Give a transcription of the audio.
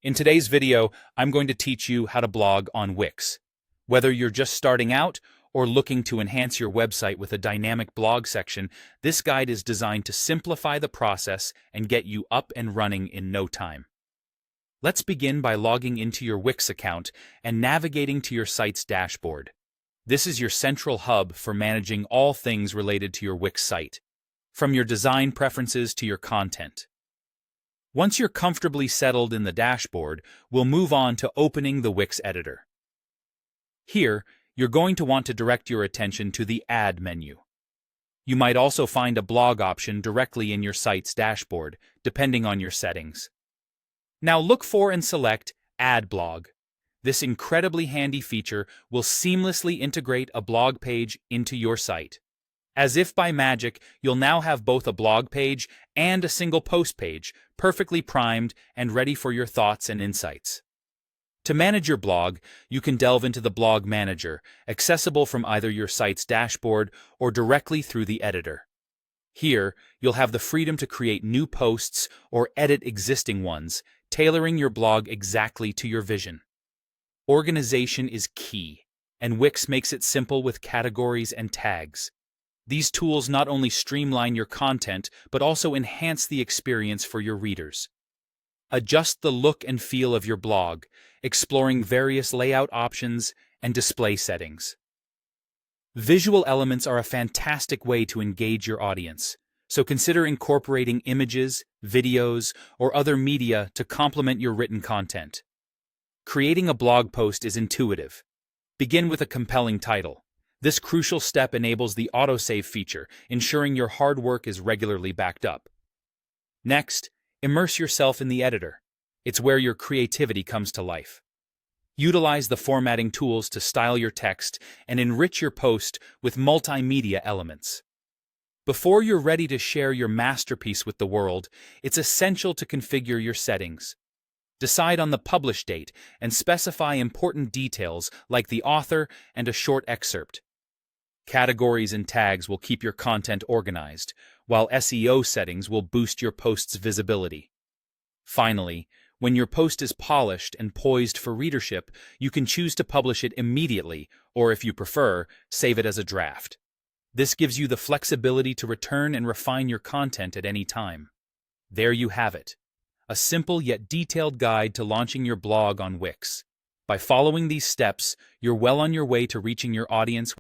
In today's video, I'm going to teach you how to blog on Wix. Whether you're just starting out or looking to enhance your website with a dynamic blog section, this guide is designed to simplify the process and get you up and running in no time. Let's begin by logging into your Wix account and navigating to your site's dashboard. This is your central hub for managing all things related to your Wix site, from your design preferences to your content. Once you're comfortably settled in the dashboard, we'll move on to opening the Wix editor. Here, you're going to want to direct your attention to the Add menu. You might also find a blog option directly in your site's dashboard, depending on your settings. Now look for and select Add Blog. This incredibly handy feature will seamlessly integrate a blog page into your site. As if by magic, you'll now have both a blog page and a single post page, perfectly primed and ready for your thoughts and insights. To manage your blog, you can delve into the Blog Manager, accessible from either your site's dashboard or directly through the editor. Here, you'll have the freedom to create new posts or edit existing ones, tailoring your blog exactly to your vision. Organization is key, and Wix makes it simple with categories and tags. These tools not only streamline your content, but also enhance the experience for your readers. Adjust the look and feel of your blog, exploring various layout options and display settings. Visual elements are a fantastic way to engage your audience, so consider incorporating images, videos, or other media to complement your written content. Creating a blog post is intuitive. Begin with a compelling title. This crucial step enables the autosave feature, ensuring your hard work is regularly backed up. Next, immerse yourself in the editor. It's where your creativity comes to life. Utilize the formatting tools to style your text and enrich your post with multimedia elements. Before you're ready to share your masterpiece with the world, it's essential to configure your settings. Decide on the publish date and specify important details like the author and a short excerpt. Categories and tags will keep your content organized, while SEO settings will boost your post's visibility. Finally, when your post is polished and poised for readership, you can choose to publish it immediately, or if you prefer, save it as a draft. This gives you the flexibility to return and refine your content at any time. There you have it. A simple yet detailed guide to launching your blog on Wix. By following these steps, you're well on your way to reaching your audience